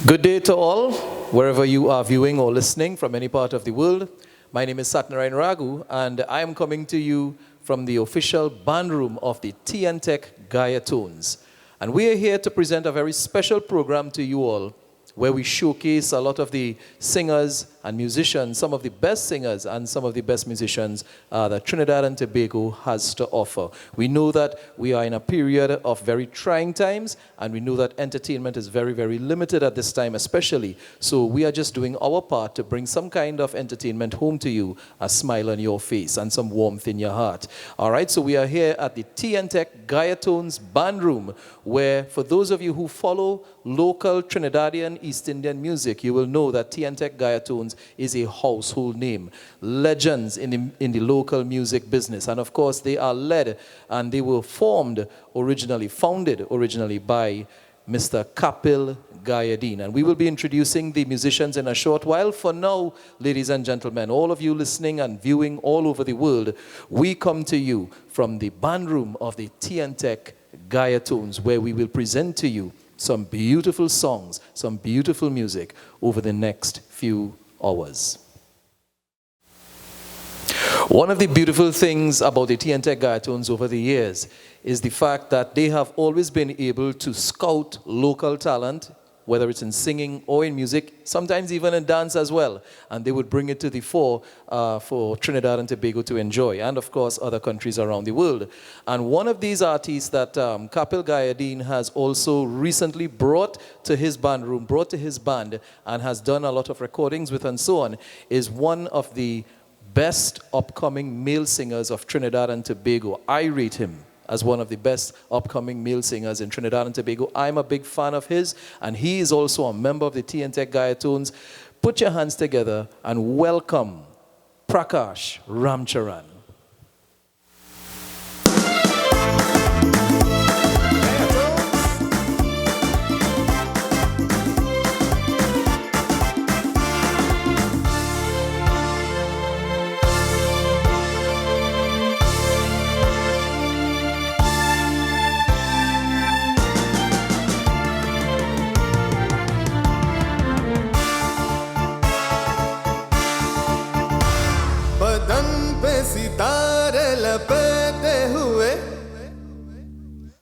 Good day to all, wherever you are viewing or listening from any part of the world. My name is Satnarayan Raghu, and I am coming to you from the official band room of the TN Tech Gaia Tones. And we are here to present a very special program to you all, where we showcase a lot of the singers and musicians, some of the best singers and some of the best musicians that Trinidad and Tobago has to offer. We know that we are in a period of very trying times, and we know that entertainment is very, very limited at this time especially. So we are just doing our part to bring some kind of entertainment home to you, a smile on your face and some warmth in your heart. All right, so we are here at the TN Tech Gaia Tones Band Room, where for those of you who follow local Trinidadian East Indian music, you will know that TN Tech Gaia Tones is a household name. Legends in the local music business. And of course, they are led and they were founded originally by Mr. Kapil Gayadeen. And we will be introducing the musicians in a short while. For now, ladies and gentlemen, all of you listening and viewing all over the world, we come to you from the band room of the TN Tech Gaia Tones, where we will present to you some beautiful songs, some beautiful music over the next few hours. One of the beautiful things about the TN Tech Gaia Tones over the years is the fact that they have always been able to scout local talent, whether it's in singing or in music, sometimes even in dance as well. And they would bring it to the fore for Trinidad and Tobago to enjoy, and of course other countries around the world. And one of these artists that Kapil Gayadeen has also recently brought to his band room, brought to his band, and has done a lot of recordings with and so on, is one of the best upcoming male singers of Trinidad and Tobago. I rate him as one of the best upcoming male singers in Trinidad and Tobago. I'm a big fan of his, and he is also a member of the TN Tech Gaia Tones. Put your hands together and welcome Prakash Ramcharan.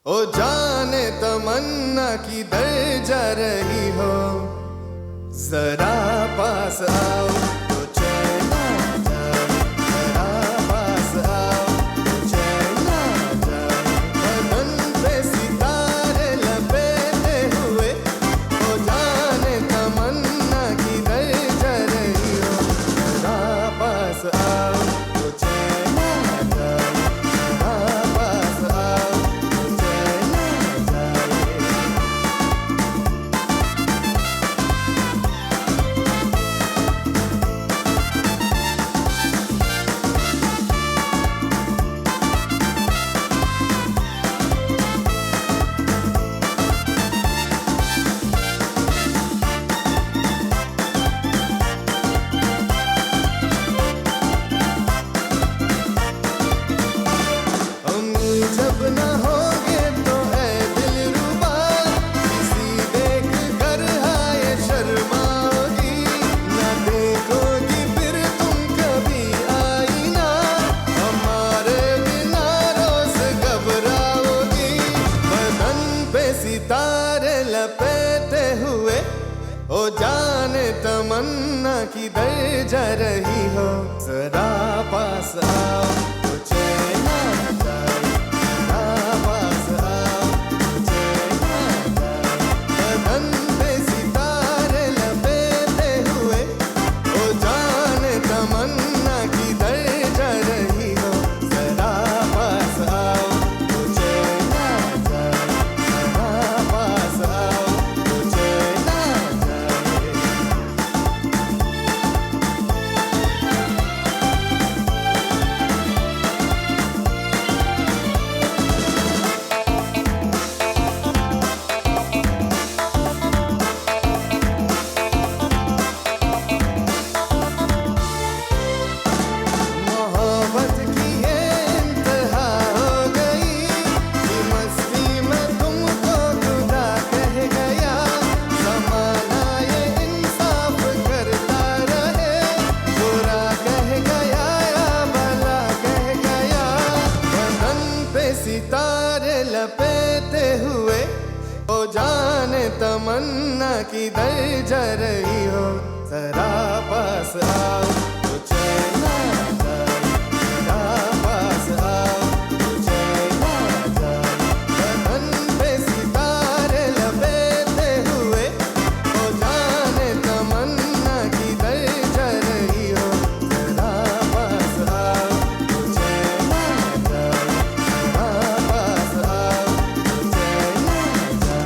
ओ जाने तमन्ना की दर जा रही हो, जरा पास आओ तो चैन आ जाए, जरा पास आओ तो चैन आ जाए। बदन पे सितारे लपेटे हुए, ओ जाने तमन्ना की दर जा रही हो, जरा पास आओ तो चैन आ जाए, जरा पास आओ। तमन्ना की दर जा रही हो, जरा पास आओ तो चैन आ जाए, जरा पास आओ तो चैन आ जाए। बदन पे सितारे लपेटे हुए, ओ जाने तमन्ना की दर जा रही हो, जरा पास आओ तो चैन आ जाए, जरा पास आओ तो चैन आ जाए। किधर जा रही हो जरा पास आओ तो चैन आ जाए जरा पास आओ तो चैन आ जाए बदन पे सितारे लपेटे हुए ओ जाने तमन्ना किधर जा रही हो जरा पास आओ तो चैन आ जाए जरा पास आओ तो चैन आ जाए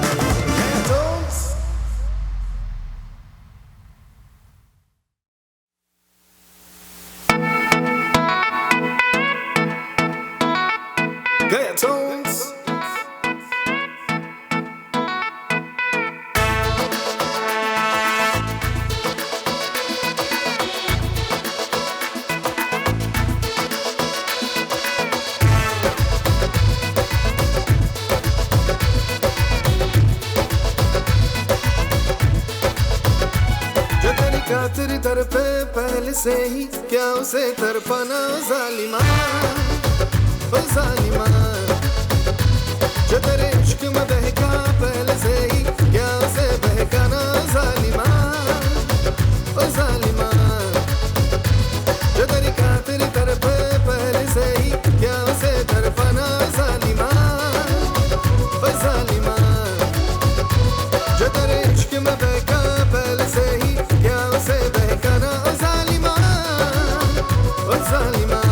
Gaya Tones. जो तेरी खातिर तरफे पहले से ही क्या उसे तरफाना जालिमा ओ जालिमा जो तेरे इश्क में बहका पहले से ही क्या उसे बहकाना जालिमा ओ जालिमा जो तेरी खातिर तरफे पहले से ही क्या उसे तरफाना जालिमा ओ जालिमा जो तेरे इश्क में बहका पहले से ही क्या उसे बहकाना ओ जालिमा ओ जालिमा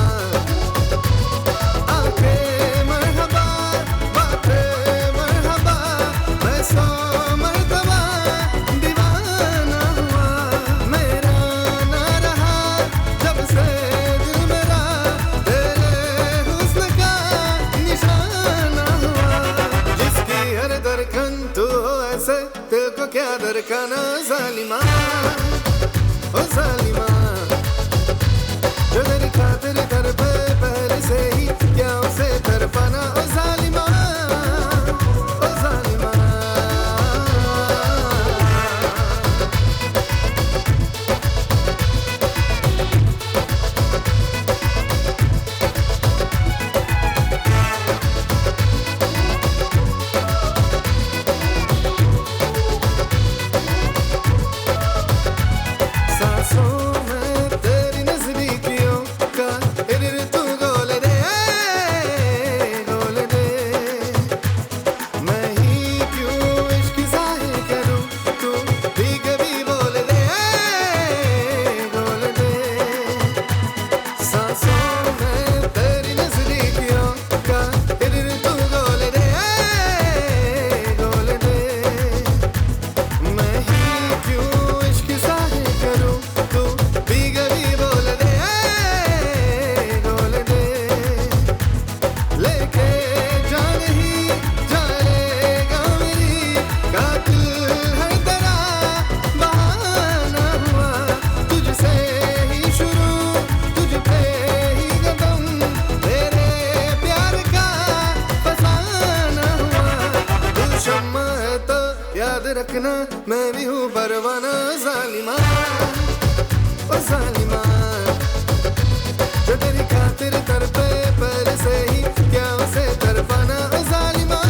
क्या दरकाना जालिमा ओ जालिमा जो तेरी खातिर कर पे पहले से ही क्या उसे तरफाना ओ जालिमा ओ जालिमा रखना मैं भी हूँ परवाना जालिमा ओ जालिमा जो तेरी खातिर तरफे पहले से ही क्या उसे तरफाना ओ जालिमा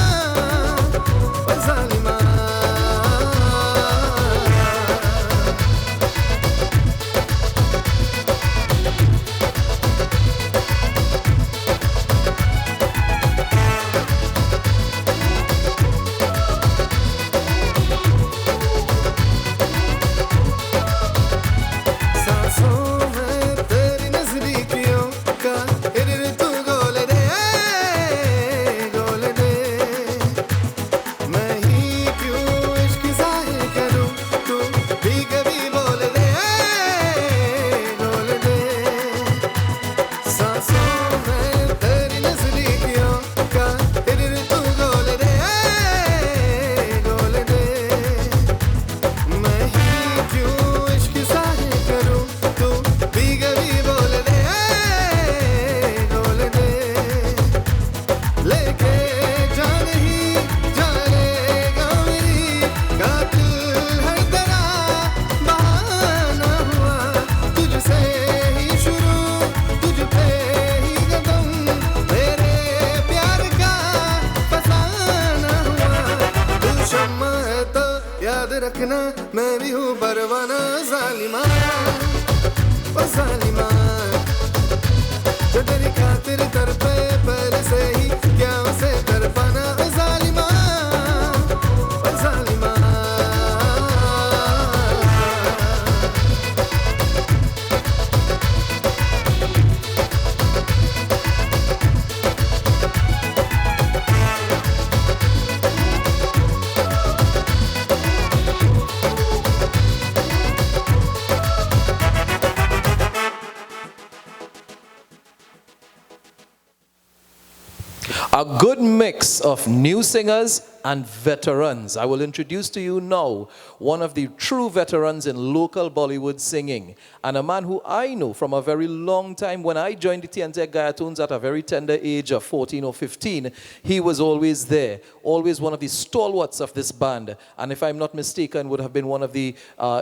ओ जालिमा रखना मैं भी हूँ परवाना जालिमा ओ जालिमा जो तेरी खातिर तरपे पहले से ही क्या उसे कर पाना ओ जालिमा ओ जालिमा A good mix of new singers and veterans. I will introduce to you now one of the true veterans in local Bollywood singing, and a man who I know from a very long time. When I joined the TNT Gayatoons at a very tender age of 14 or 15, he was always there, always one of the stalwarts of this band, and if I'm not mistaken, would have been one of the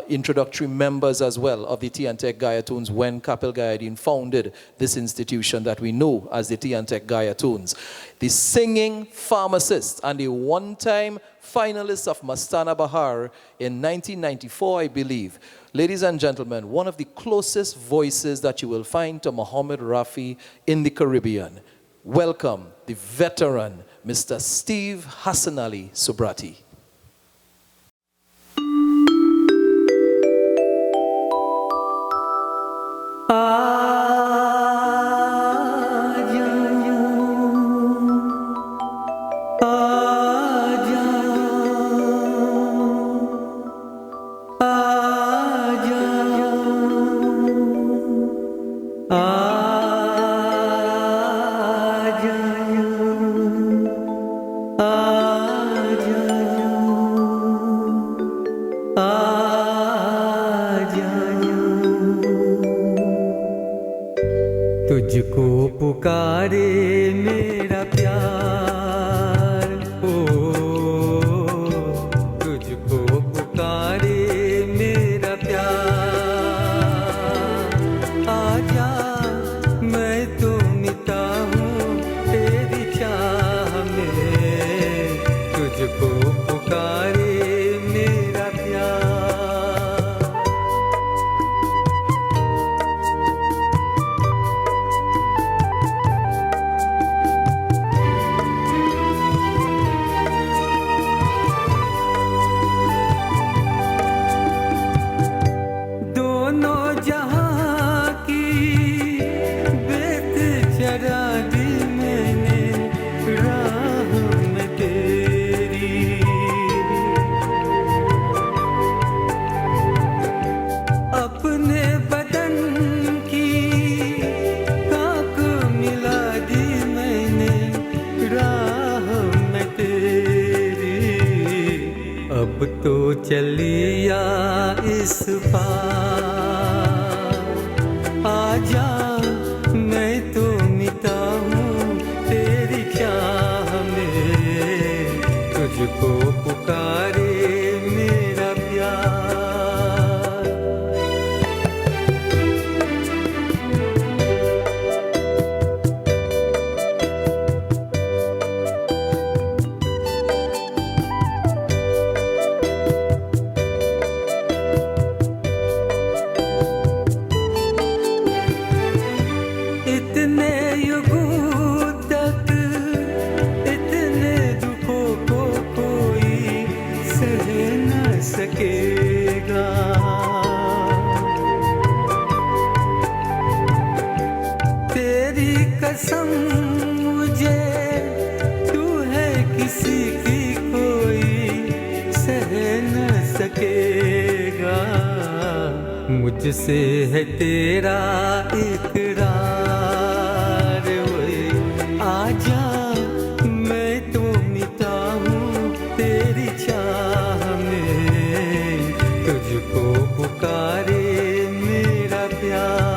introductory members as well of the TNT Gayatoons when Kapil Gayadeen founded this institution that we know as the TNT Gayatoons. The singing pharmacist and the one-time finalist of Mastana Bahar in 1994, I believe. Ladies and gentlemen, one of the closest voices that you will find to Muhammad Rafi in the Caribbean. Welcome, the veteran, Mr. Steve Hassan Ali Subrati. तुझको पुकारे मेरा प्यार ओ तुझको पुकारे मेरा प्यार आजा मैं तो मिटा हूँ तेरी चाह में तुझको पुकारे मेरा प्यार तो चलिया इस पार आजा मैं तो मिटा हूँ तेरी चाह में तुझको पुकारे मेरा प्यार तेरी कसम मुझे तू है किसी की कोई सह न सकेगा मुझसे है तेरा इकरार ओए आजा मैं तो मिटा हूँ तेरी चाह में तुझको पुकारे मेरा प्यार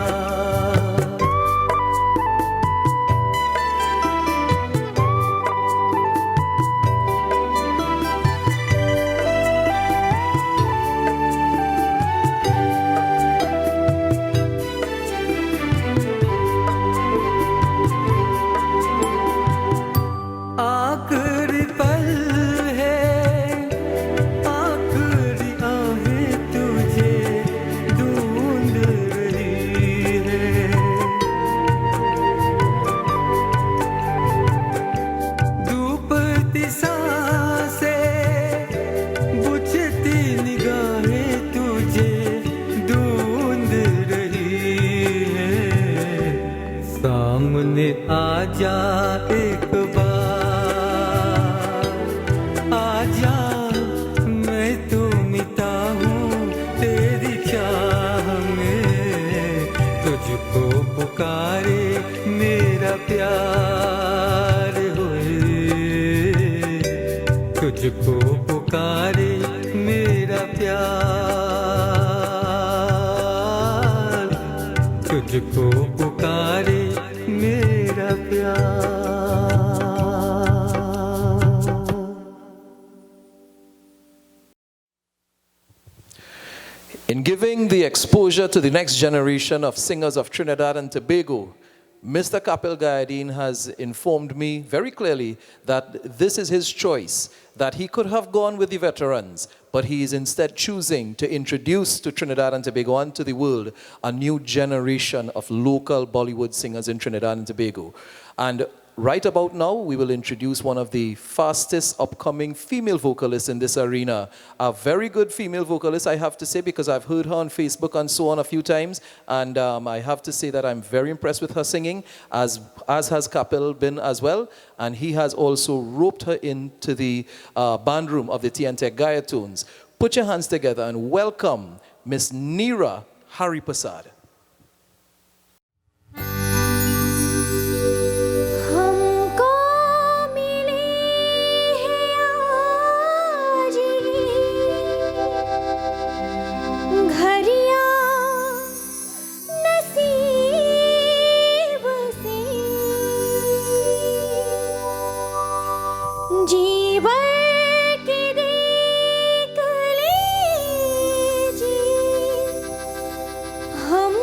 प्यार, तुझको पुकारे मेरा प्यार। In giving the exposure to the next generation of singers of Trinidad and Tobago, Mr. Kapil Gayadeen has informed me very clearly that this is his choice, that he could have gone with the veterans, but he is instead choosing to introduce to Trinidad and Tobago and to the world a new generation of local Bollywood singers in Trinidad and Tobago. And right about now, we will introduce one of the fastest upcoming female vocalists in this arena. A very good female vocalist, I have to say, because I've heard her on Facebook and so on a few times. And I have to say that I'm very impressed with her singing, as has Kapil been as well. And he has also roped her into the band room of the TNTech Gayatoons. Put your hands together and welcome Miss Neera Haripasad. हम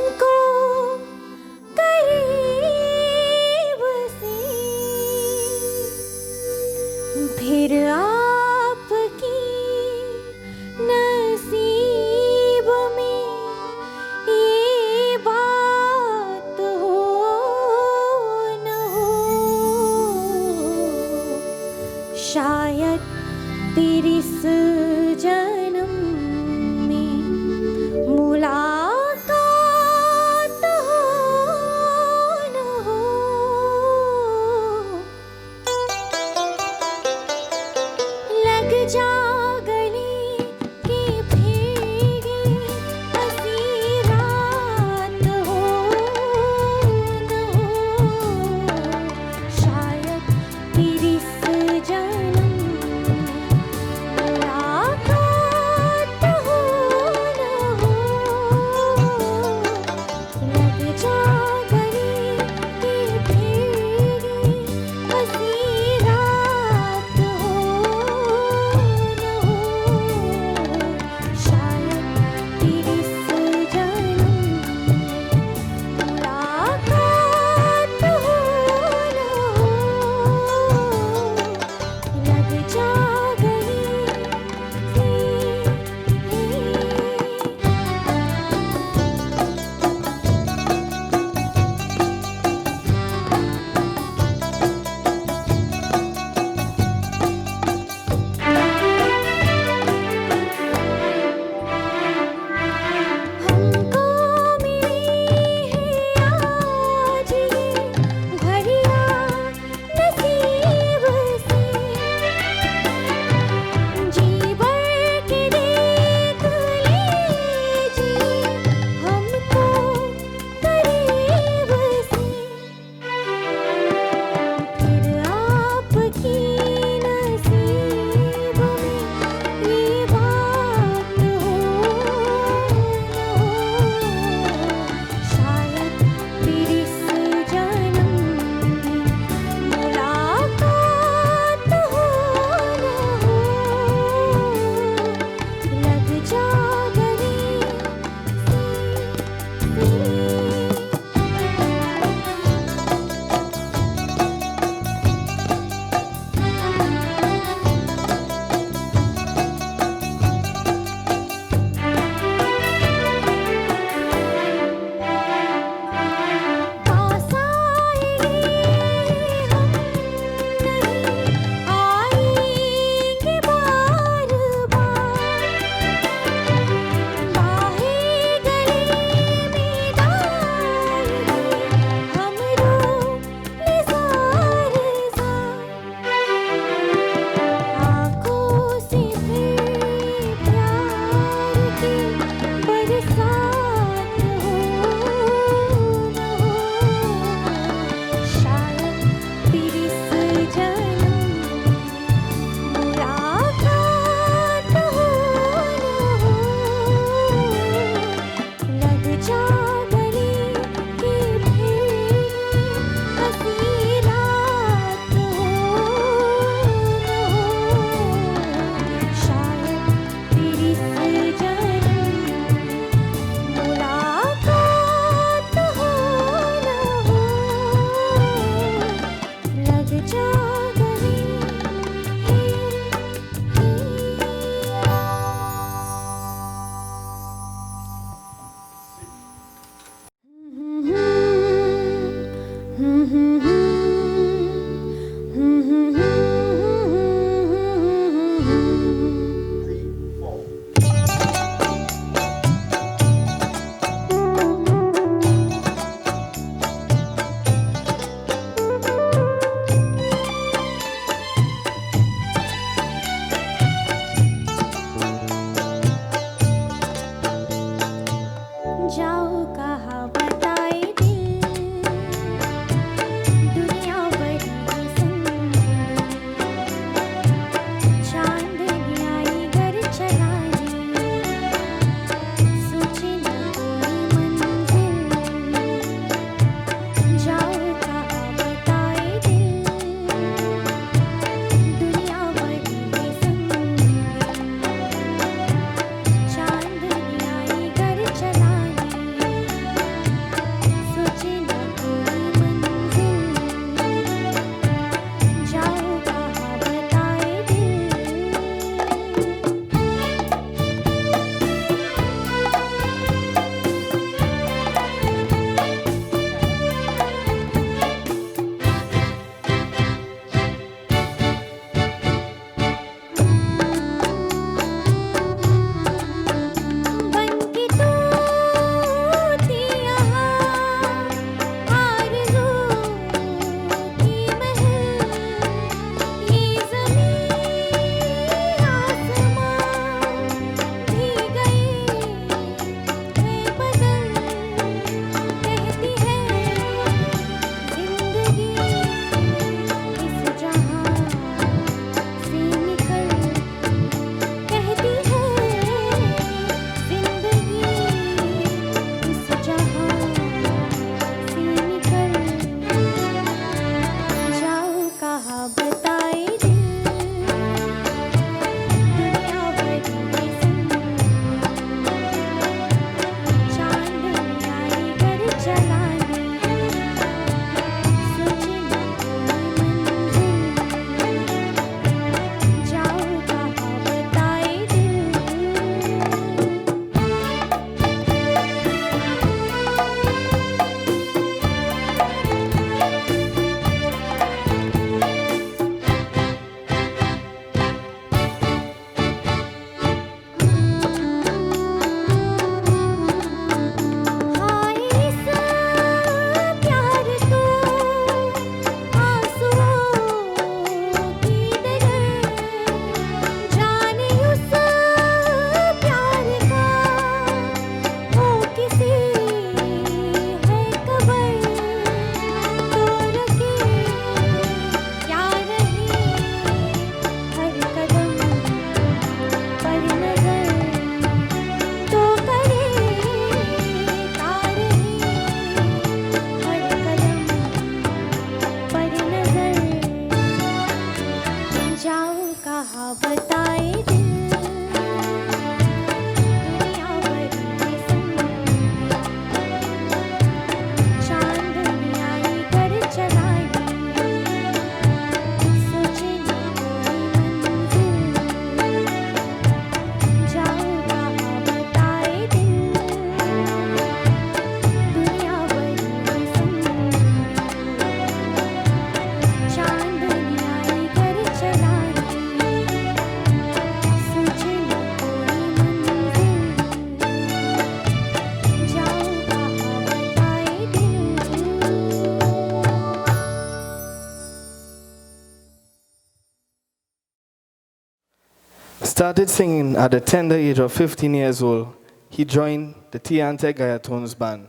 Started singing at the tender age of 15 years old, he joined the T&Tech Gayatones band.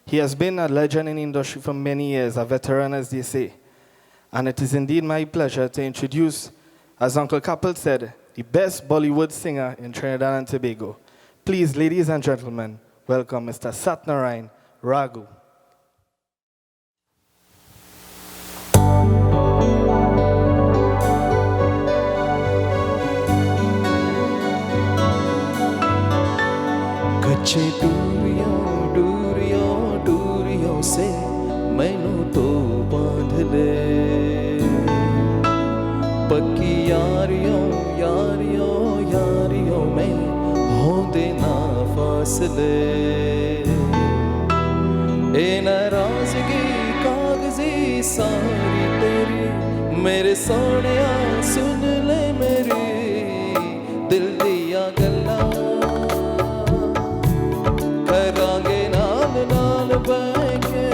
He has been a legend in the industry for many years, a veteran as they say. And it is indeed my pleasure to introduce, as Uncle Capel said, the best Bollywood singer in Trinidad and Tobago. Please, ladies and gentlemen, welcome Mr. Satnarayan Raghu. कच्चे दूरियों से मैनू तो बांध ले, पक्की यारियों में हो देना फासले, ए नाराज़गी कागज़ी सारी तेरी मेरे सोनिया सुन ले मेरी दिल दिया गल्ला करांगे नाल नाल बैके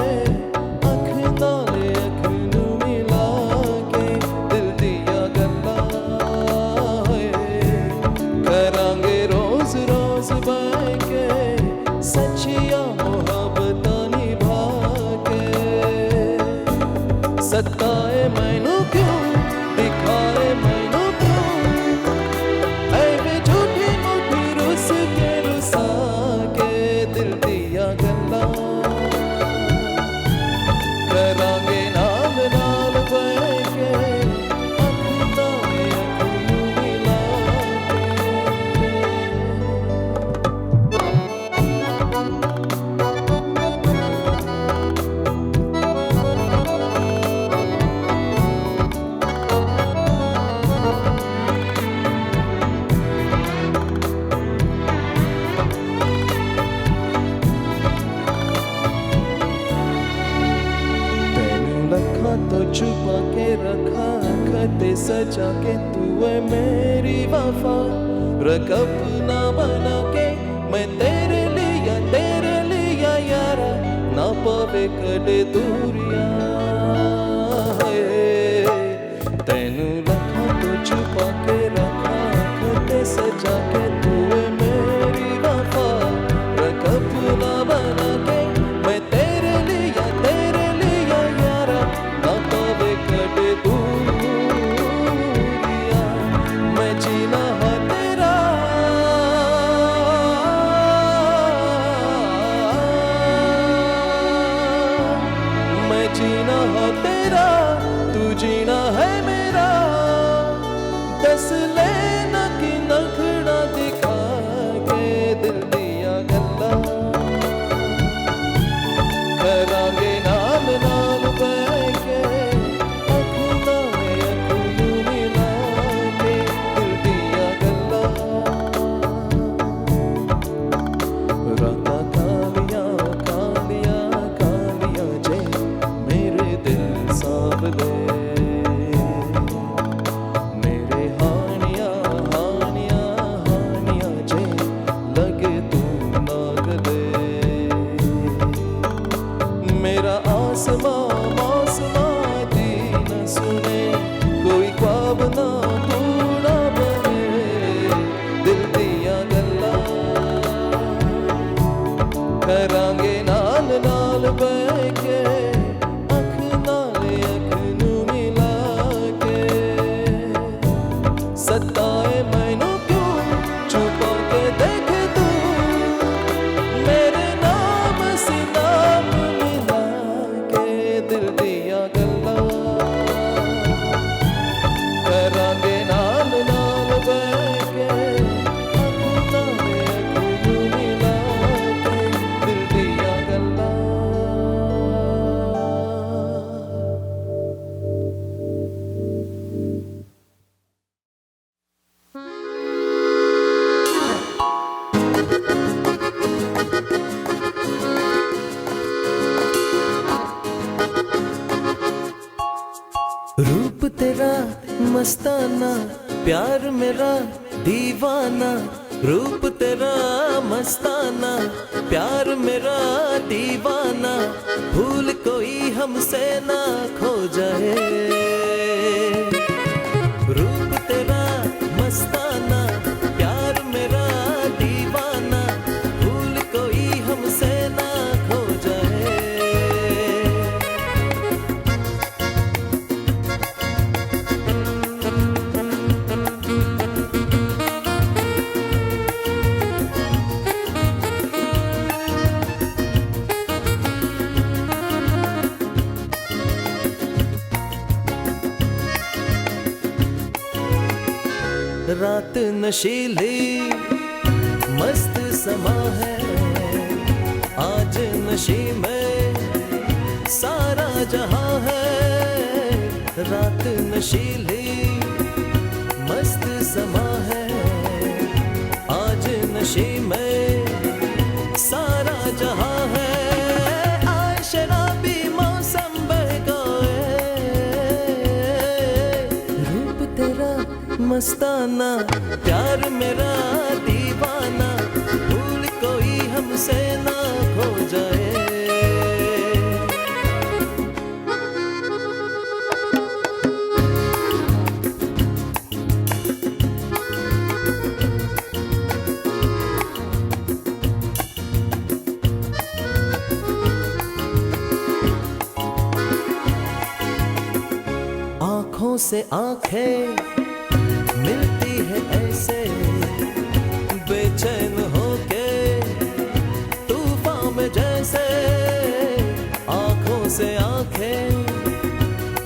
अख नाले अख नू मिला के दिल दिया गल्ला करांगे रोज रोज बैके सच्चिया मोहब्बत निभा के सताए मैनू क्यों दिखाए मैनू क्यों ऐ वे झूठी मूठी रुस के रुसा के दिल दिया गल्ला करांगे नाल नाल बैके अख नाले अख नू मिला तेनू लखा तो छुपा के रखा खते सजा के तू है मेरी वफा रकब ना बना के मैं तेरे लिया यारा ना पावे कदे दूरिया तेनू लखा तो छुपा के रखा खते सजा के तू है मेरी वफा रकब ना बना के मैं तेरे लिया यारा ना पावे कदे दूरिया मैं जीना है तेरा मैं जीना है तेरा तू जीना है मेरा दस लेना कि नखड़ा दिखा के दिल दिया गल्ला करांगे नाल नाल बैके अख नाले अख नू मिला के दिल दिया गल्ला राता कालिया कालिया कालिया जे मेरे दिल सावले मेरे हानिया हानिया हानिया जे लगे तू नागले मेरा आसमां आसमां दी न सुने कोई ख्वाब ना पूरा बने दिल दिया गल्ला करांगे नाल नाल बैके अख नाले अख नू मिला के सताए मैनू क्यों छुपा के देखे तू मेरे नाम से नाम मिला के दिल दिया गल्ला करांगे नाल नाल बैके अख नाले अख नू मिला के दिल दिया गल्ला रूप तेरा मस्ताना प्यार मेरा दीवाना रूप तेरा मस्ताना प्यार मेरा दीवाना भूल कोई हमसे ना खो जाए रूप तेरा मस्ताना प्यार मेरा दीवाना भूल कोई हमसे ना खो जाए रात नशीली मस्त समा है आज नशी में सारा जहां है रात नशीली मस्त समा है आज नशी में सारा जहां है आए शराबी मौसम बहकाए मस्ताना प्यार मेरा दीवाना, भूल कोई हमसे ना खो जाए। आँखों से आँखें मिलती है ऐसे, बेचैन होके तूफान में जैसे। आँखों से आँखें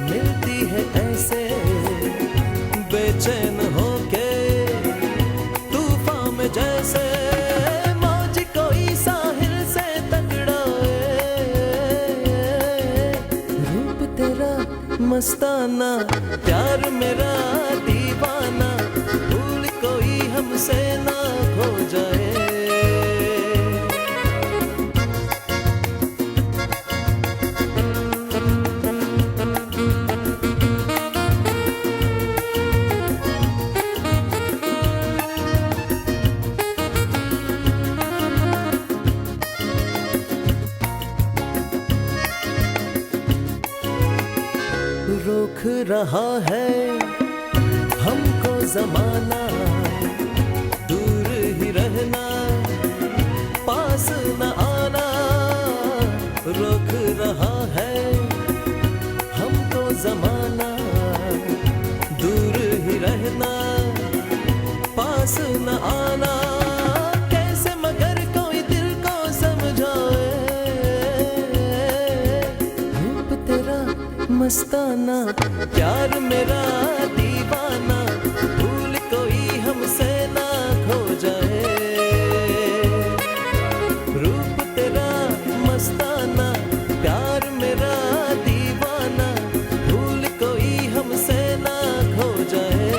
मिलती है ऐसे, बेचैन होके तूफान में जैसे। मौज कोई साहिल से टकराए, रूप तेरा मस्ताना प्यार मेरा दीवाना, भूल कोई हमसे ना खो जाए। रोक रहा है हमको जमाना, दूर ही रहना पास न आना। रोक रहा है हमको जमाना, दूर ही रहना पास न आना। कैसे मगर कोई दिल को समझाए, रूप तेरा मस्ताना प्यार मेरा दीवाना, भूल कोई हमसे ना खो जाए। रूप तेरा मस्ताना प्यार मेरा दीवाना, भूल कोई हमसे ना खो जाए।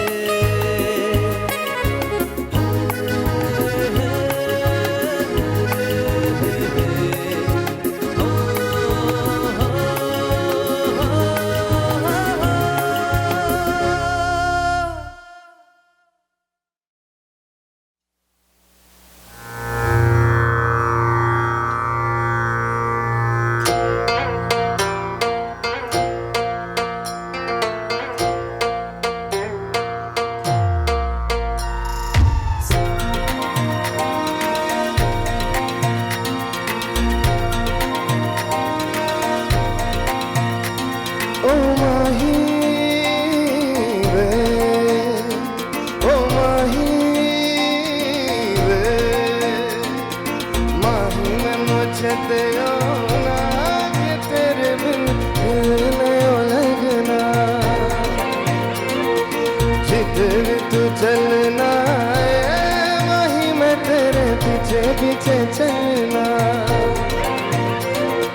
चलना वहीं मैं तेरे पीछे पीछे चलना।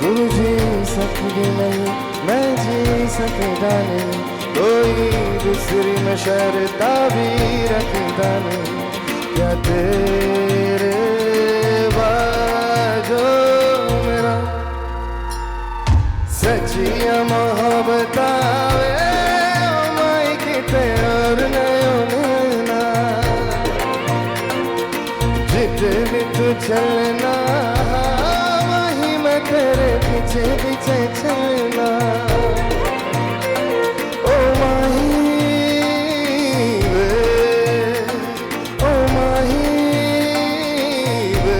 तू जी सकती नहीं मैं जी सकता नहीं, कोई दूसरी में शर्ता भी रखता नहीं। क्या तेरे बाजो मेरा सचिया मोहब्बत आवे माई किते और नयो नैना। जिते भी तू चलना वहीं मैं तेरे पीछे पीछे चलना। ओ माही वे, ओ माही वे।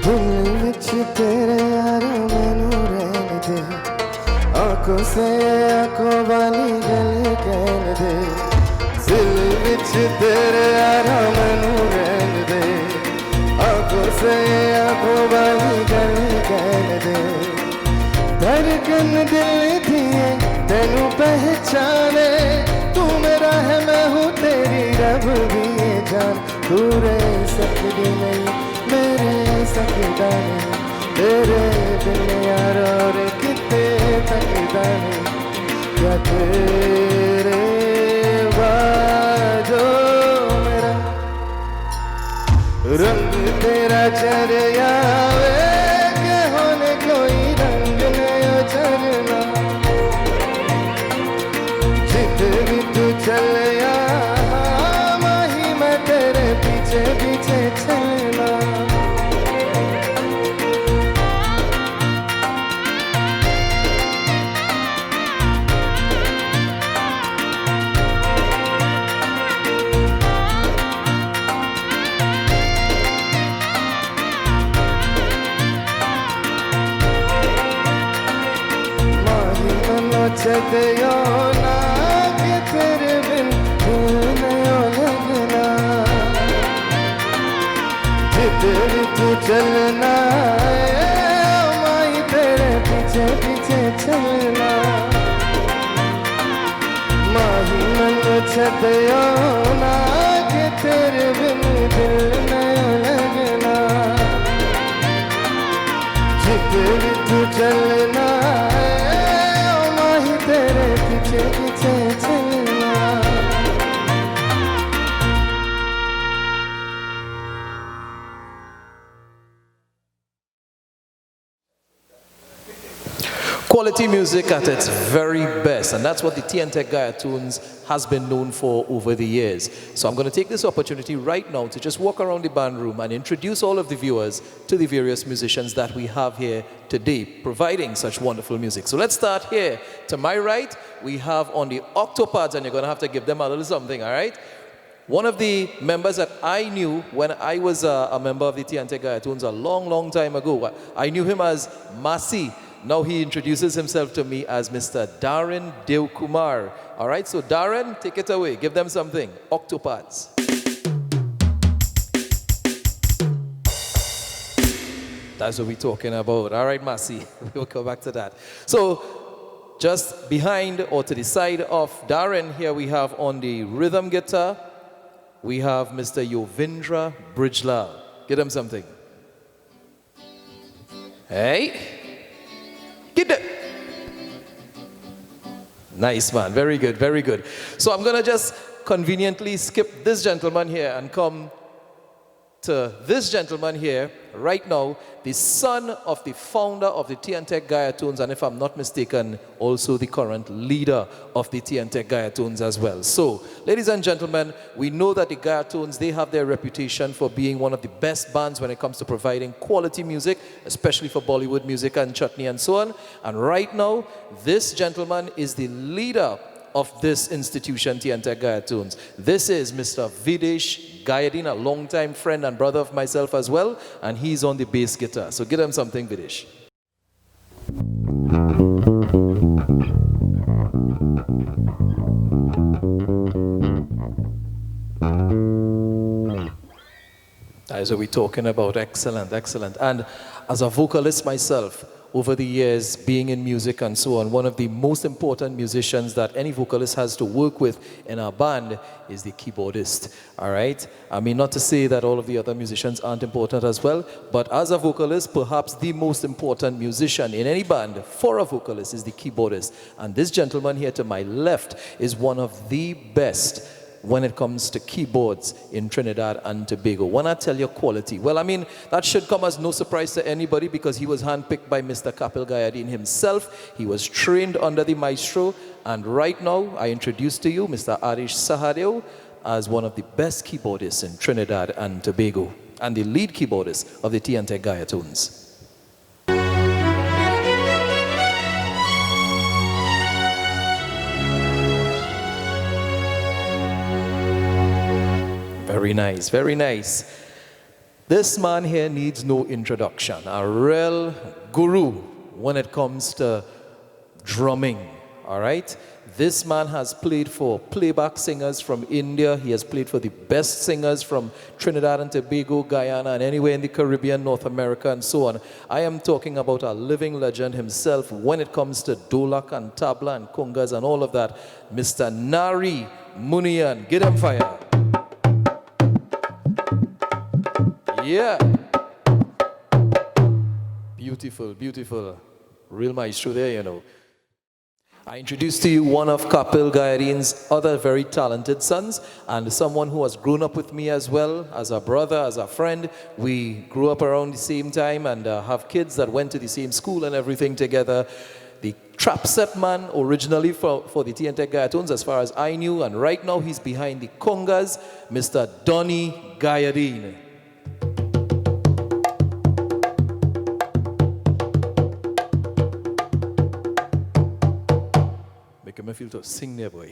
दिल विच तेरे यार मैनू रहन दे, आंखों से आंखों वाली गल कहन दे। दिल विच तेरे यार मैनू रहन दे, आंखों से आंखों वाली गल कहन दे। धड़कन दिल दी तेनू पहचाने, तू मेरा है मैं हूँ तेरी रब भी ये जान। तू रह सकती नहीं मेरे सकता नहीं, तेरे बिन यार और कितने तकदा नहीं। क्या तेरे बाजों मेरा रंग तेरा चरिया वे के होने कोई रंग नयो चलना जित भी तू चलिया माही मैं तेरे पीछे पीछे चलना चदियो ना कि तेरे बिन नयो लगना जित भी तू चलना माही तेरे पीछे पीछे चलना माही मन चदियो ना कि तेरे बिन दिल नयो लगना जित भी तू चलना तेरे पीछे पीछे चलना Quality music at its very best, and that's what the TNTech Gayatoons has been known for over the years. So I'm going to take this opportunity right now to just walk around the band room and introduce all of the viewers to the various musicians that we have here today, providing such wonderful music. So let's start here. To my right, we have on the octopads, and you're going to have to give them a little something, all right? One of the members that I knew when I was a member of the TNTech Gayatoons a long, long time ago, I knew him as Masi. Now he introduces himself to me as Mr. Darren Devkumar. All right, so Darren, take it away. Give them something. Octopads. That's what we're talking about. All right, Masi, we'll come back to that. So just behind or to the side of Darren, here we have on the rhythm guitar, we have Mr. Yovindra Brijlal. Give them something. Hey. Get it. Nice, man. Very good, very good. So I'm going to just conveniently skip this gentleman here and come to this gentleman here right now, the son of the founder of the TNTech Gayatoons, and if I'm not mistaken, also the current leader of the TNTech Gayatoons as well. So, ladies and gentlemen, we know that the Gayatoons, they have their reputation for being one of the best bands when it comes to providing quality music, especially for Bollywood music and chutney and so on. And right now, this gentleman is the leader of this institution, TNTech Gayatoons. This is Mr. Videsh Gayadin, a longtime friend and brother of myself as well, and he's on the bass guitar. So give him something, Videsh. That is what we're talking about. Excellent, excellent. And as a vocalist myself, over the years, being in music and so on, one of the most important musicians that any vocalist has to work with in our band is the keyboardist, all right? I mean, not to say that all of the other musicians aren't important as well, but as a vocalist, perhaps the most important musician in any band for a vocalist is the keyboardist. And this gentleman here to my left is one of the best when it comes to keyboards in Trinidad and Tobago. When I tell you quality, well, I mean, that should come as no surprise to anybody because he was handpicked by Mr. Kapil Gayadin himself. He was trained under the maestro, and right now, I introduce to you Mr. Arish Sahadeo as one of the best keyboardists in Trinidad and Tobago, and the lead keyboardist of the TNTech Gayatoons. Very nice, very nice. This man here needs no introduction. A real guru when it comes to drumming, all right? This man has played for playback singers from India. He has played for the best singers from Trinidad and Tobago, Guyana, and anywhere in the Caribbean, North America, and so on. I am talking about a living legend himself when it comes to dholak and tabla and congas and all of that. Mr. Nari Munian. Get him fire. Yeah. Beautiful, beautiful. Real maestro there, you know. I introduce to you one of Kapil Gayadeen's other very talented sons, and someone who has grown up with me as well, as a brother, as a friend. We grew up around the same time and have kids that went to the same school and everything together. The trap set man originally for the TNT Gayatones, as far as I knew, and right now he's behind the congas, Mr. Donny Gayadeen. Make me feel to sing there, boy.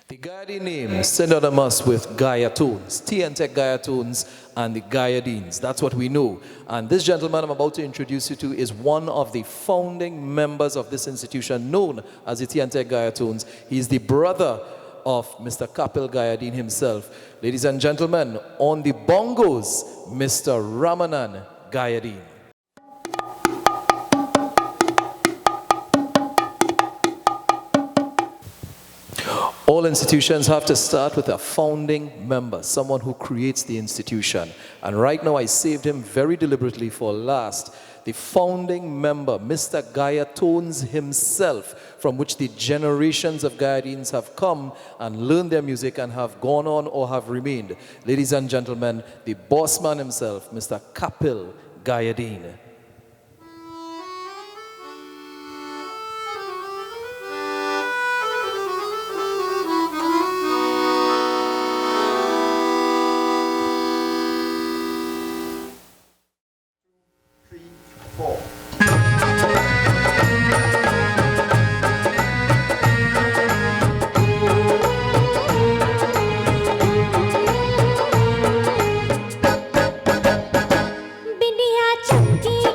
The Gayadeen name synonymous with Gayatones, TNT Gayatones and the Gayadeens. That's what we know. And this gentleman I'm about to introduce you to is one of the founding members of this institution known as the TNT Gayatones. He's the brother of Mr. Kapil Gayadeen himself. Ladies and gentlemen, on the bongos, Mr. Ramanan Gayadeen. All institutions have to start with a founding member, someone who creates the institution. And right now I saved him very deliberately for last. The founding member, Mr. Gayatones himself, from which the generations of Gayadeens have come and learned their music and have gone on or have remained. Ladies and gentlemen, the boss man himself, Mr. Kapil Gayadeen. बिंदिया चमकी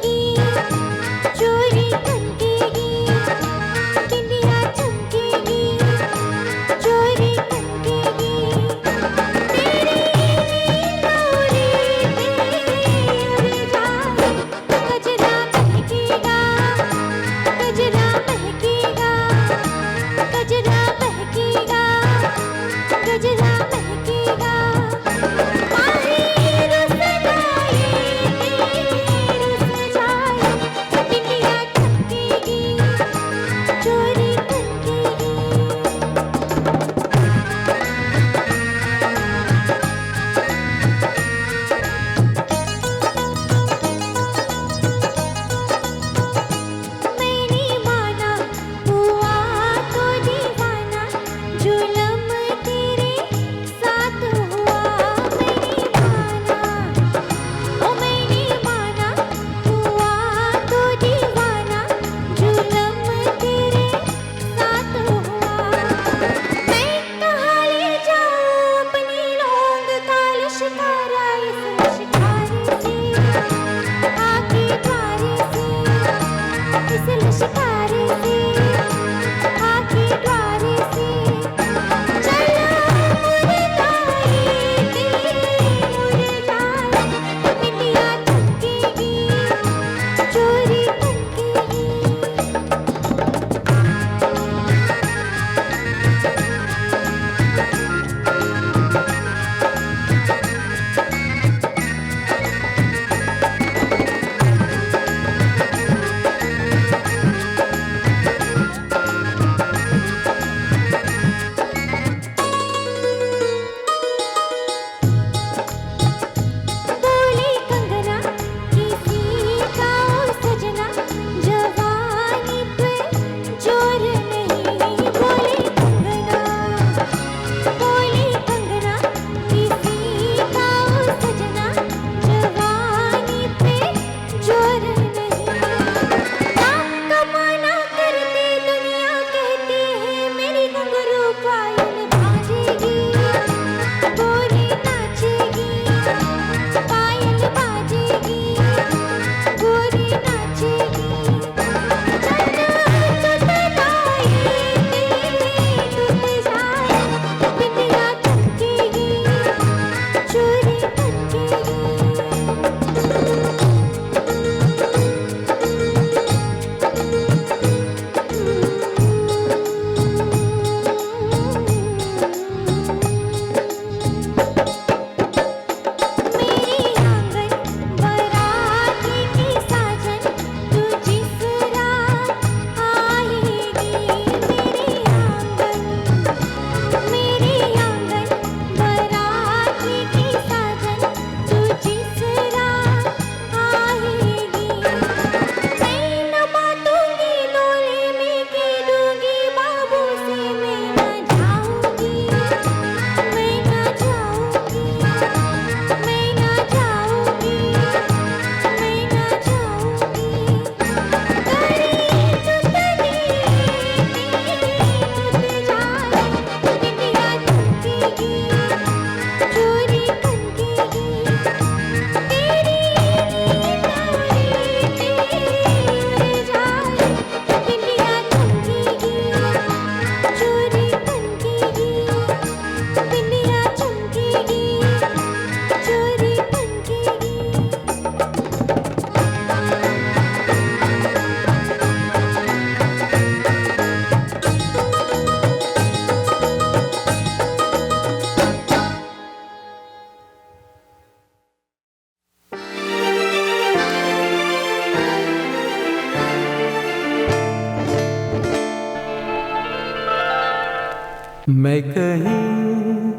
मैं कहीं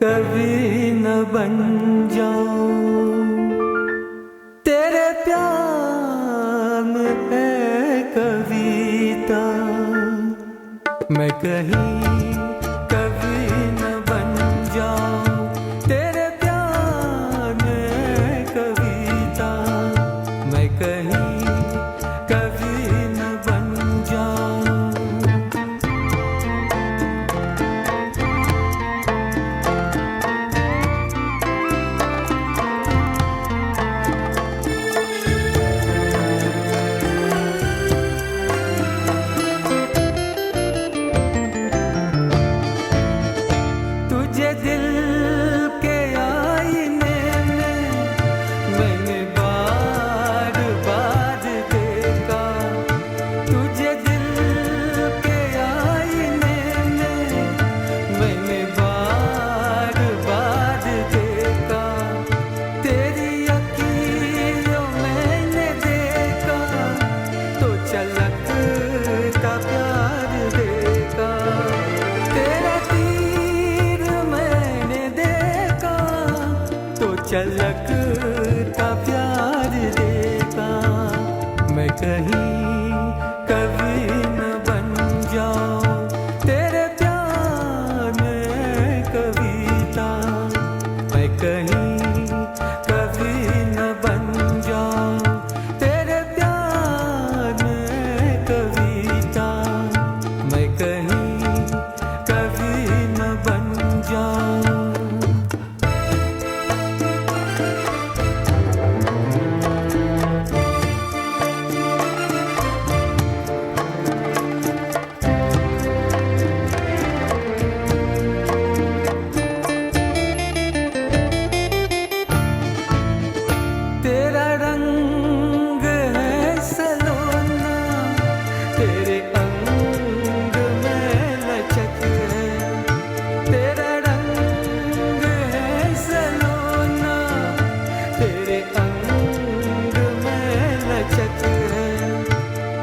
कभी न बन जाऊं, तेरे प्यार में है कविता। मैं कहीं कभी न बन जाऊं, तेरे प्यार में है कविता। मैं कहीं कभी न बन जाऊं। तुझे दिल के आईने में मैंने बार बार देखा। तुझे दिल के आईने में मैंने बार बार देखा। तेरी अखियों मैंने देखा तो छलकता प्यार देखा। तेरा तीर मैंने देखा तो छलकता प्यार देखा। मैं कहीं कभी न बन जाऊं, तेरे प्यार में कविता। मैं कहीं कभी न बन जाऊं, तेरे प्यार में कविता। मैं कहीं कभी न बन जाऊं। तेरा रंग है सलोना, तेरे अंग में लचक है। तेरा रंग है सलोना, तेरे अंग में लचक है।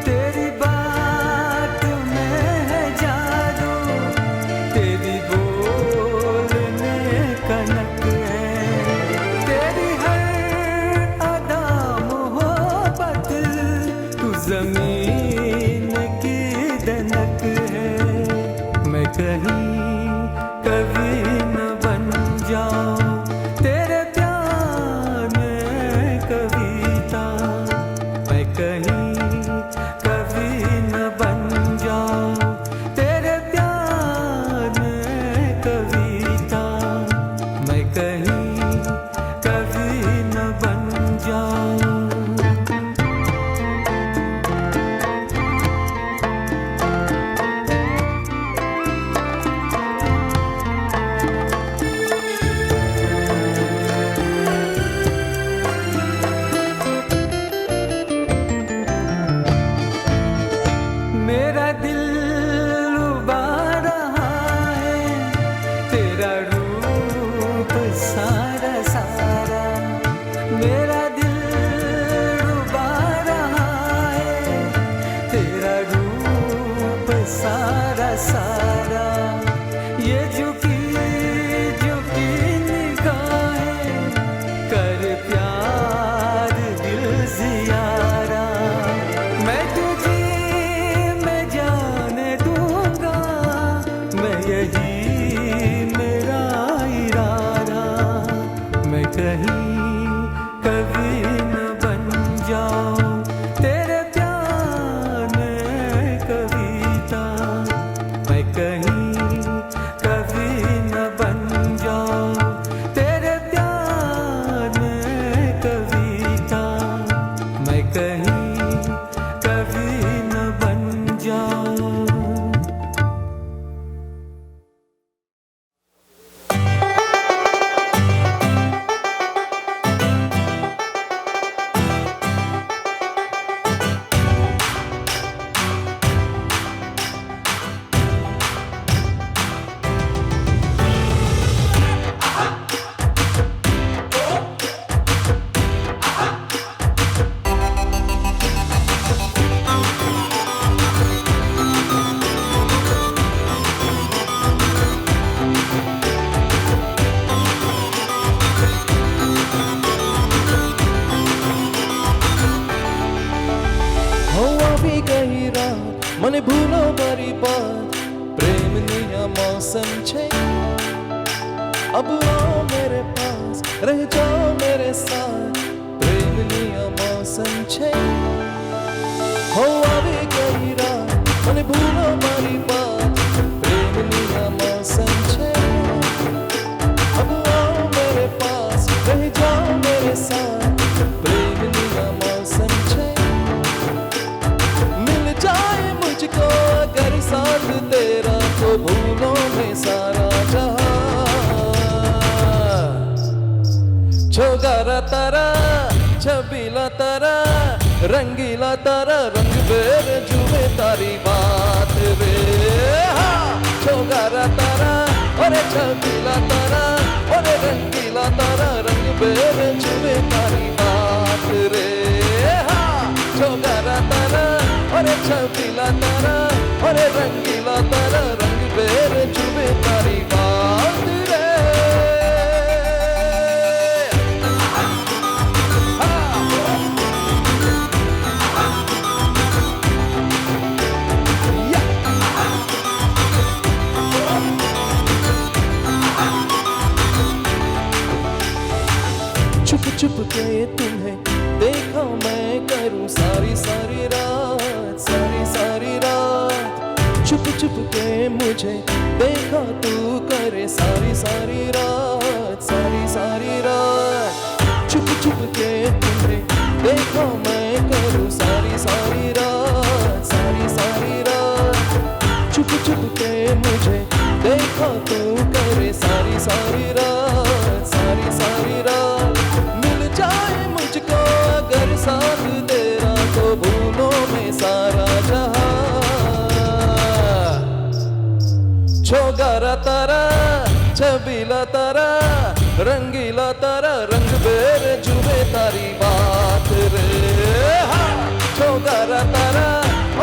तेरी बात में है जादू, तेरी बोलने कनक है। तेरी हर अदा मोहब्बत, तू जमीन की दनक है। मैं कहीं कभी न बन जाऊं, तेरे प्यार में कविता। मैं कहीं कभी न बन जाऊं, तेरे प्यार में कविता। मैं कहीं कभी न बन जाऊं। मेरा दिल रुबा रहा है, तेरा रूप सारा सारा। मेरा दिल रुबा रहा है, तेरा रूप सारा सारा। ये झुकी झुकी निगाहें कर प्यार दिल जियारा। मैं तुझे मैं जाने दूंगा, मैं यही मेरा इरादा। मैं मौसम छे अब आओ मेरे पास रह जाओ मेरे साथ प्रेमनी मौसम छे हो આવી ગઈ રાત મને ભૂલો મારી વાત પ્રેમની મौसम छे अब आओ मेरे पास रह जाओ मेरे साथ प्रेमनी मौसम छे मिल जाए मुझको अगर साथ तेरा तो भूलो में सारा जहां छोगारा तारा छबीला तारा रंगीला तारा रंग बेर जुए तारी बात रे हाँ छोगारा तारा अरे छबीला तारा अरे रंगीला तारा रंग बेर जुए तारी बात रे हाँ छोगारा तारा अरे छबीला तारा अरे रंगीला तारा रंग बेर जुए तारी बात रे छुप छुप के तुम्हें देखा मैं करूं सारी सारी रात छुप छुप के मुझे देखा तू करे सारी सारी रात छुप छुप के तुम्हें देखा मैं करूं सारी सारी रात छुप छुप के मुझे देखा तू करे सारी सारी रात मिल जाए मुझको अगर साथ तेरा तो भूलो में सारा जहां छोगारा तारा छबीला तारा रंगीला तारा रंग बेर जुए तारी बात रे हाँ छोगारा तारा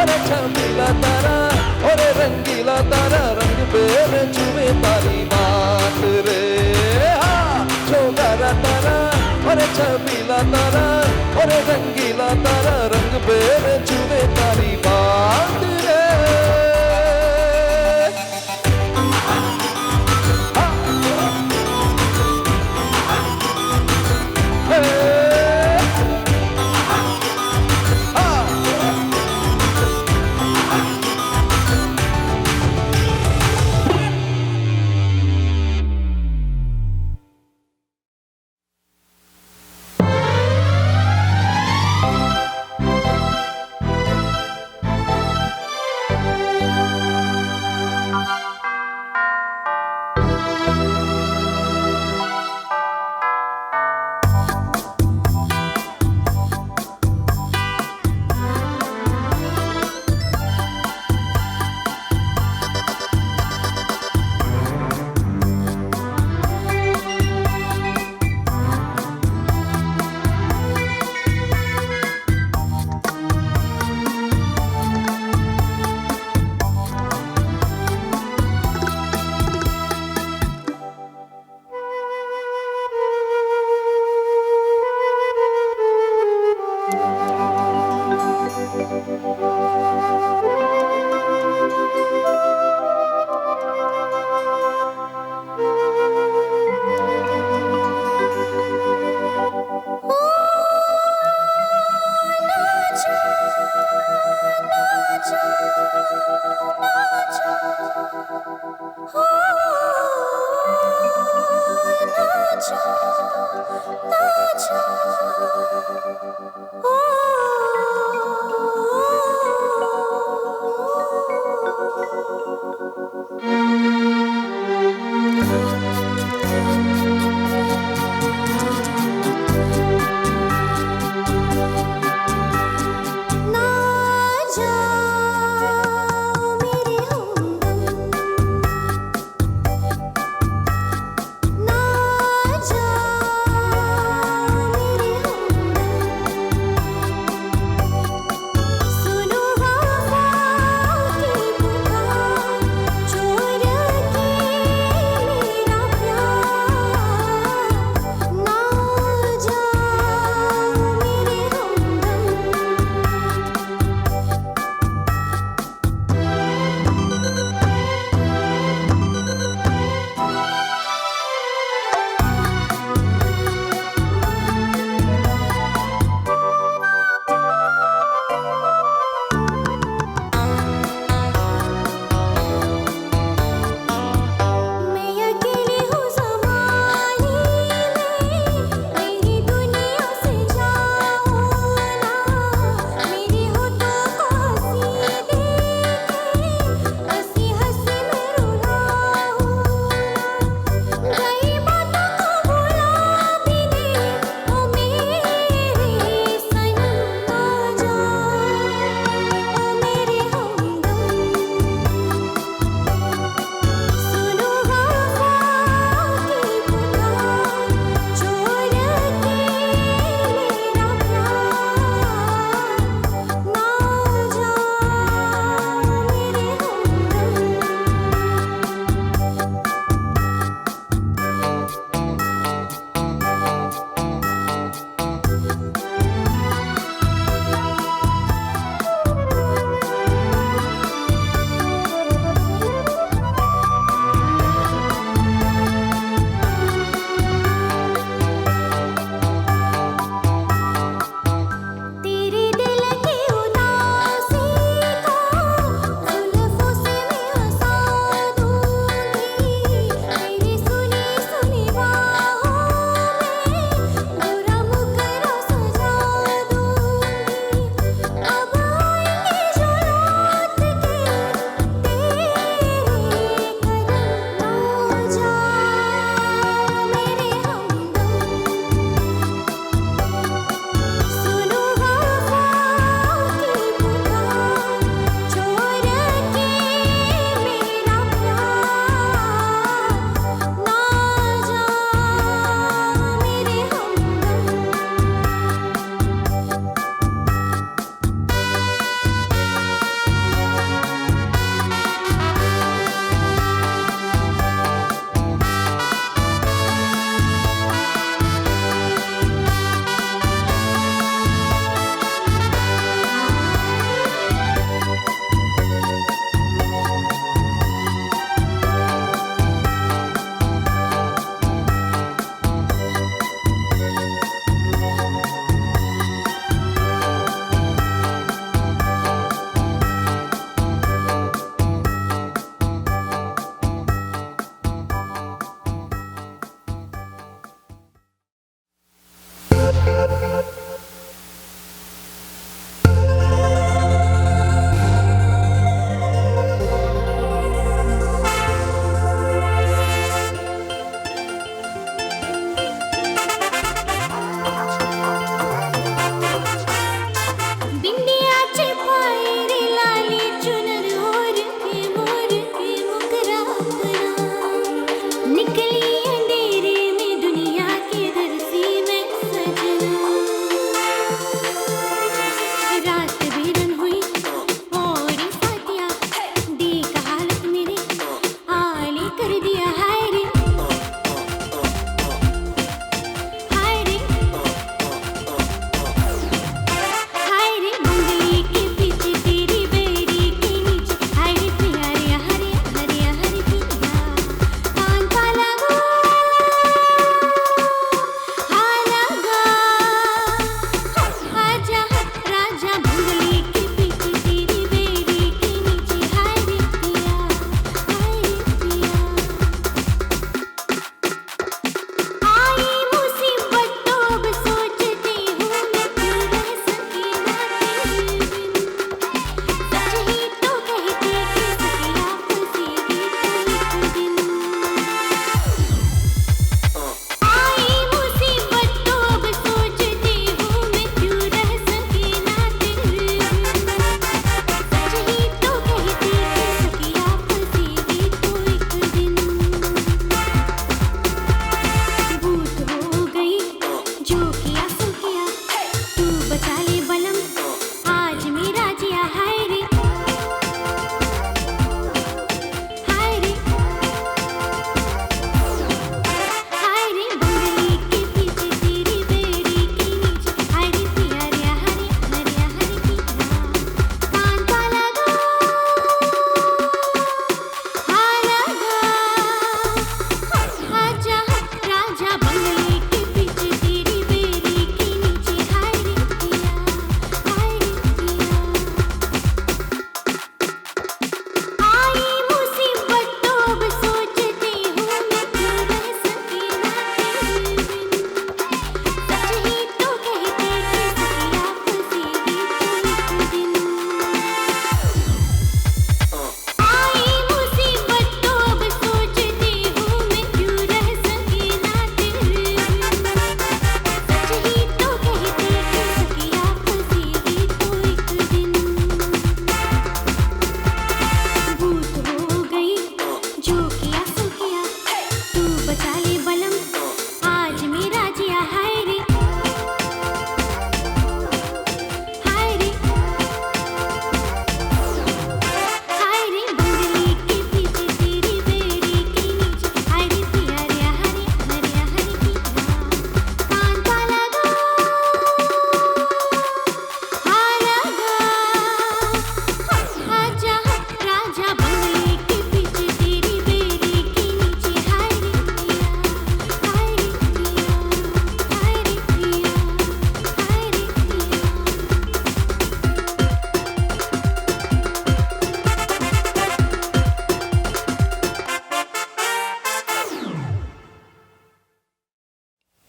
अरे छबीला तारा अरे रंगीला तारा रंग बेर जुए तारी बात रे हाँ छोगारा तारा अरे छबीला तारा अरे रंगीला तारा रंग बेर जुए तारी बात रे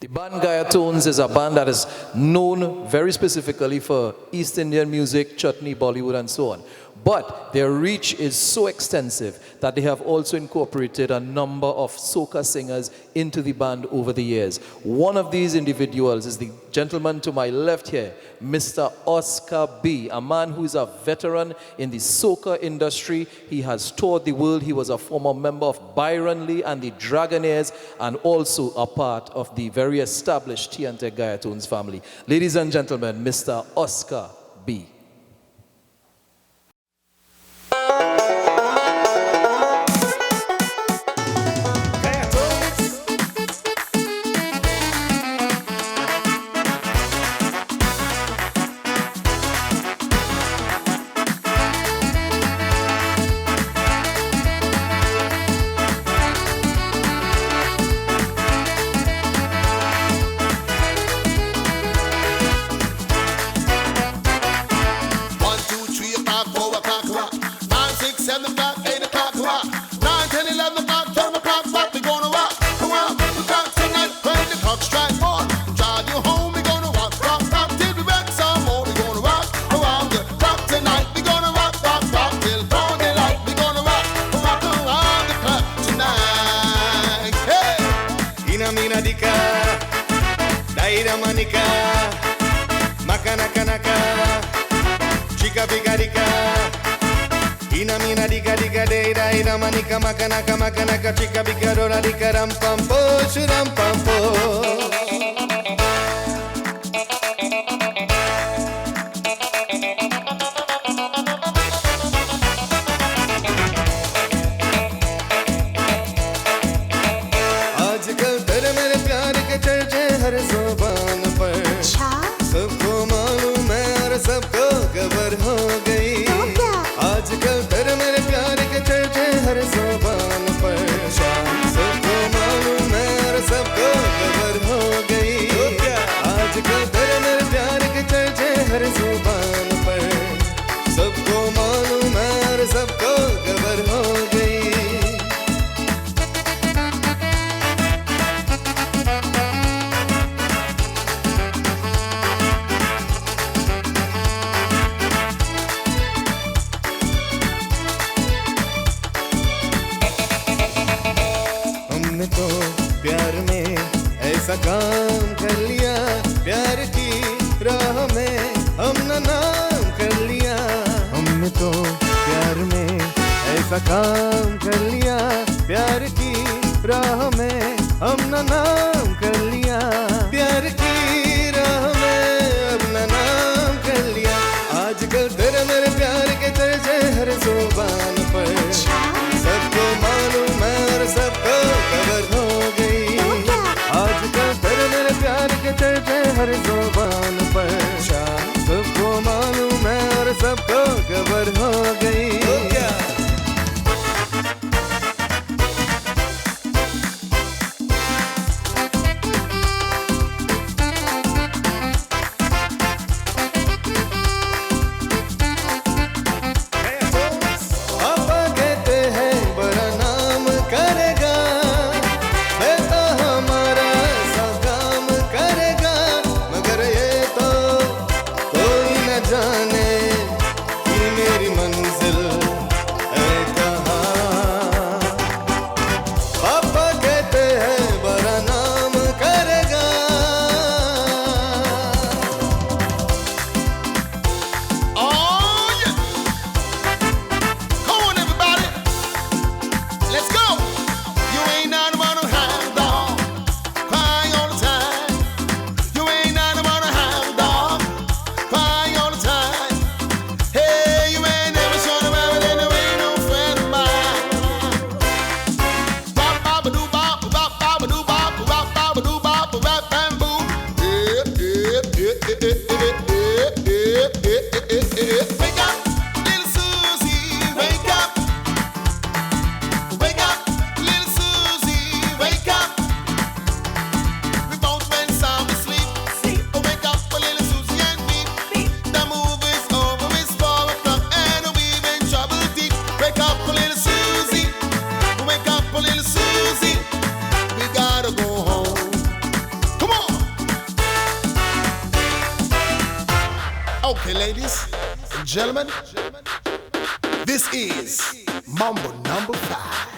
The band Gaia Tones is a band that is known very specifically for East Indian music, chutney, Bollywood, and so on. But their reach is so extensive that they have also incorporated a number of soca singers into the band over the years. One of these individuals is the gentleman to my left here, Mr. Oscar B, a man who is a veteran in the soca industry. He has toured the world. He was a former member of Byron Lee and the Dragonaires, and also a part of the very established TNT Gaia Tones family. Ladies and gentlemen, Mr. Oscar B. जाने कि मेरी मंजिल Okay, ladies and gentlemen, this is Mambo number 5.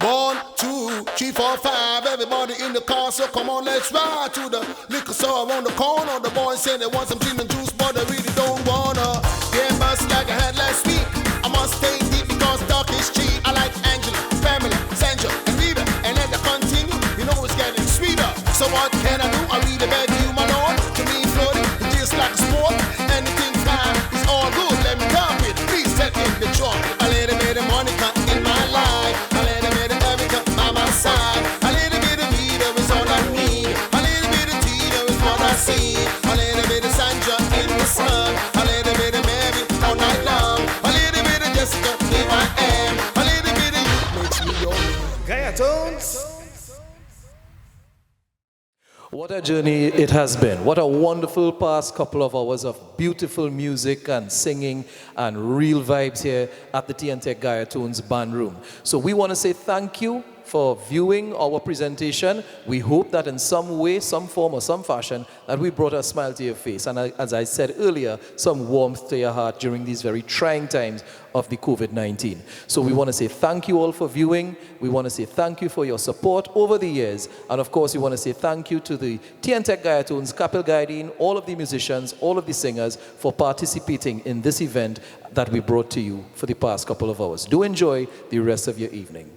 1, 2, 3, 4, 5. Everybody in the car, so come on, let's ride to the liquor store around the corner. The boys say they want some gin and juice, but they really don't wanna get bust like I had last week. I must stay deep because talk is cheap. I like Angela, Pamela, Sandra, and Rita, and let it continue. You know it's getting sweeter. So what can I do? I really beg you, my lord. To me, floating, it's just like a sport. Anything fine, it's all good. Let me come with. Please set in the joint. A little bit of Monica in my life. A little bit of Erica by my side. A little bit of Rita is all I need. A little bit of Tina is what I see. A little bit of Sandra in the sun. A little bit of Mary all night long. A little bit of Jessica, here I am. A little bit of you makes me your man. Gaia Tones. What a journey it has been. What a wonderful past couple of hours of beautiful music and singing and real vibes here at the TNTech Gaia Tones Band Room. So we want to say thank you for viewing our presentation. We hope that in some way, some form or some fashion that we brought a smile to your face and, as I said earlier, some warmth to your heart during these very trying times of the COVID-19. So we want to say thank you all for viewing. We want to say thank you for your support over the years. And of course, we want to say thank you to the TNTech Gaia Tones, Kapil Guiding, all of the musicians, all of the singers for participating in this event that we brought to you for the past couple of hours. Do enjoy the rest of your evening.